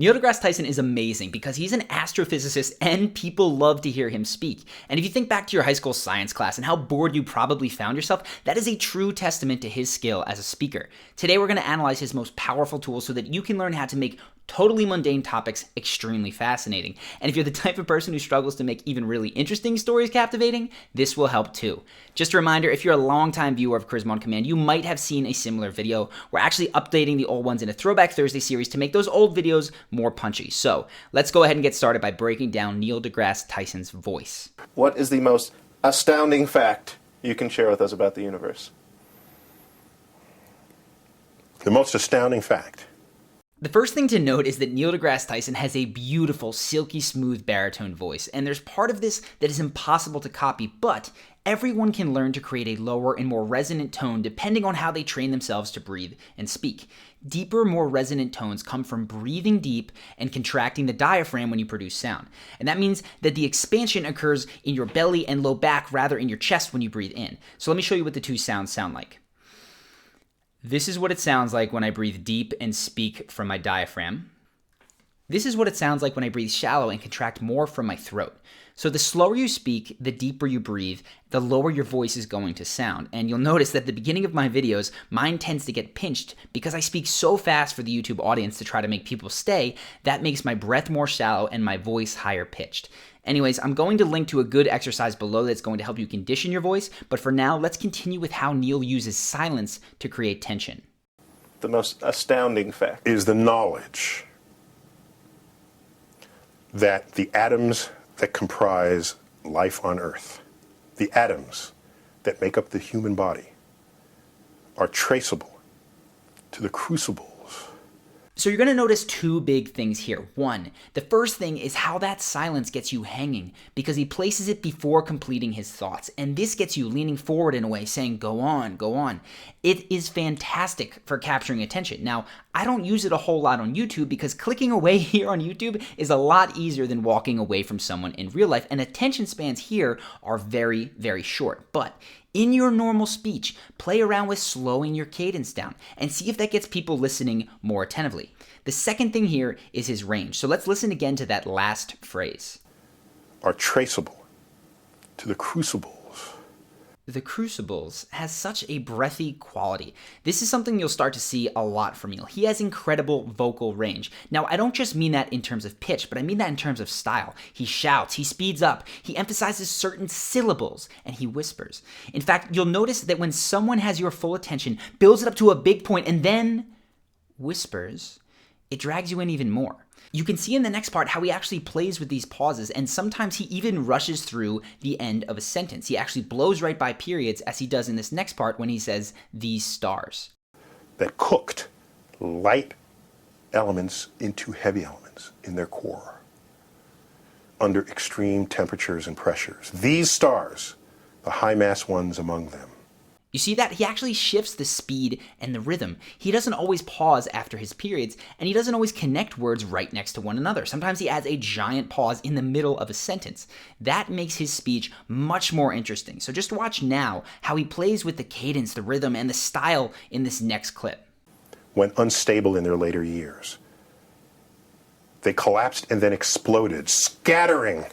Neil deGrasse Tyson is amazing because he's an astrophysicist and people love to hear him speak. And if you think back to your high school science class and how bored you probably found yourself, that is a true testament to his skill as a speaker. Today we're going to analyze his most powerful tools so that you can learn how to make totally mundane topics extremely fascinating. And if you're the type of person who struggles to make even really interesting stories captivating, this will help too. Just a reminder, if you're a longtime viewer of Charisma on Command, you might have seen a similar video. We're actually updating the old ones in a Throwback Thursday series to make those old videos more punchy. So let's go ahead and get started by breaking down Neil deGrasse Tyson's voice. What is the most astounding fact you can share with us about the universe? The most astounding fact. The first thing to note is that Neil deGrasse Tyson has a beautiful, silky smooth baritone voice, and there's part of this that is impossible to copy, but everyone can learn to create a lower and more resonant tone depending on how they train themselves to breathe and speak. Deeper, more resonant tones come from breathing deep and contracting the diaphragm when you produce sound. And that means that the expansion occurs in your belly and low back rather in your chest when you breathe in. So let me show you what the two sounds sound like. This is what it sounds like when I breathe deep and speak from my diaphragm. This is what it sounds like when I breathe shallow and contract more from my throat. So the slower you speak, the deeper you breathe, the lower your voice is going to sound. And you'll notice that at the beginning of my videos, mine tends to get pinched because I speak so fast for the YouTube audience to try to make people stay. That makes my breath more shallow and my voice higher pitched. Anyways, I'm going to link to a good exercise below that's going to help you condition your voice, but for now, let's continue with how Neil uses silence to create tension. The most astounding fact Is the knowledge that the atoms that comprise life on Earth, the atoms that make up the human body, are traceable to the crucibles. So you're going to notice two big things here. One, the first thing is how that silence gets you hanging because he places it before completing his thoughts. And this gets you leaning forward in a way, saying, go on, go on. It is fantastic for capturing attention. Now, I don't use it a whole lot on YouTube because clicking away here on YouTube is a lot easier than walking away from someone in real life. And attention spans here are very, very short. But in your normal speech, play around with slowing your cadence down and see if that gets people listening more attentively. The second thing here is his range. So let's listen again to that last phrase. Are traceable to the crucibles. The crucibles has such a breathy quality. This is something you'll start to see a lot from Neil. He has incredible vocal range. Now, I don't just mean that in terms of pitch, but I mean that in terms of style. He shouts, he speeds up, he emphasizes certain syllables, and he whispers. In fact, you'll notice that when someone has your full attention, builds it up to a big point, and then whispers, it drags you in even more. You can see in the next part how he actually plays with these pauses, and sometimes he even rushes through the end of a sentence. He actually blows right by periods, as he does in this next part when he says, these stars. That cooked light elements into heavy elements in their core under extreme temperatures and pressures. These stars, the high mass ones among them. You see that? He actually shifts the speed and the rhythm. He doesn't always pause after his periods, and he doesn't always connect words right next to one another. Sometimes he adds a giant pause in the middle of a sentence. That makes his speech much more interesting. So just watch now how he plays with the cadence, the rhythm, and the style in this next clip. When unstable in their later years, they collapsed and then exploded, scattering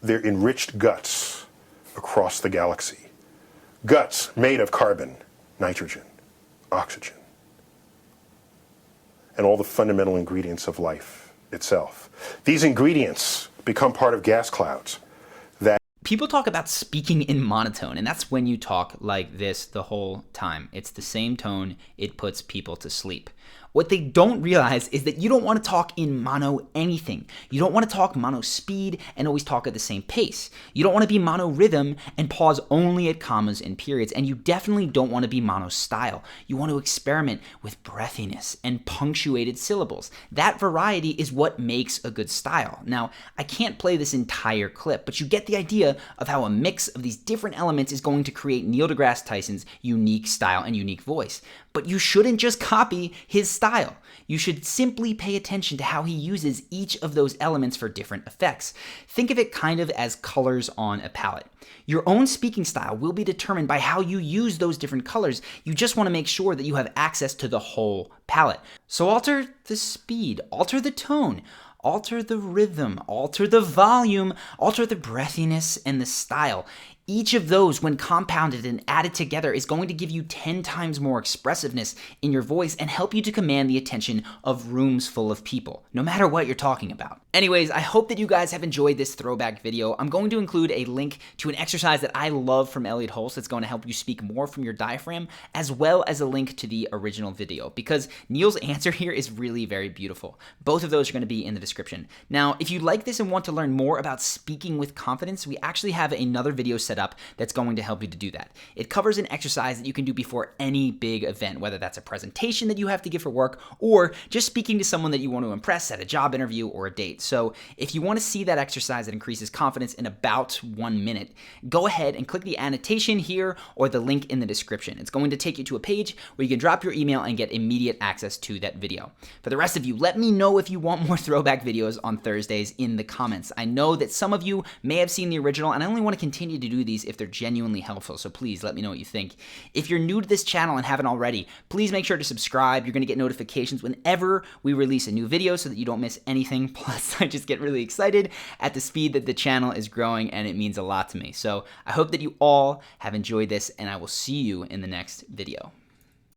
their enriched guts across the galaxy. Guts made of carbon, nitrogen, oxygen, and all the fundamental ingredients of life itself. These ingredients become part of gas clouds that... People talk about speaking in monotone, and that's when you talk like this the whole time. It's the same tone, it puts people to sleep. What they don't realize is that you don't want to talk in mono anything. You don't want to talk mono speed and always talk at the same pace. You don't want to be mono rhythm and pause only at commas and periods. And you definitely don't want to be mono style. You want to experiment with breathiness and punctuated syllables. That variety is what makes a good style. Now, I can't play this entire clip, but you get the idea of how a mix of these different elements is going to create Neil deGrasse Tyson's unique style and unique voice. But you shouldn't just copy his style. You should simply pay attention to how he uses each of those elements for different effects. Think of it kind of as colors on a palette. Your own speaking style will be determined by how you use those different colors. You just want to make sure that you have access to the whole palette. So alter the speed, alter the tone, alter the rhythm, alter the volume, alter the breathiness and the style. Each of those, when compounded and added together, is going to give you 10 times more expressiveness in your voice and help you to command the attention of rooms full of people, no matter what you're talking about. Anyways, I hope that you guys have enjoyed this throwback video. I'm going to include a link to an exercise that I love from Elliot Hulse that's going to help you speak more from your diaphragm, as well as a link to the original video, because Neil's answer here is really very beautiful. Both of those are going to be in the description. Now, if you like this and want to learn more about speaking with confidence, we actually have another video set up that's going to help you to do that. It covers an exercise that you can do before any big event, whether that's a presentation that you have to give for work or just speaking to someone that you want to impress at a job interview or a date. So if you want to see that exercise that increases confidence in about 1 minute, go ahead and click the annotation here or the link in the description. It's going to take you to a page where you can drop your email and get immediate access to that video. For the rest of you, let me know if you want more throwback videos on Thursdays in the comments. I know that some of you may have seen the original, and I only want to continue to do these if they're genuinely helpful, so please let me know what you think. If you're new to this channel and haven't already, please make sure to subscribe. You're going to get notifications whenever we release a new video so that you don't miss anything. Plus, I just get really excited at the speed that the channel is growing, and it means a lot to me. So I hope that you all have enjoyed this, and I will see you in the next video.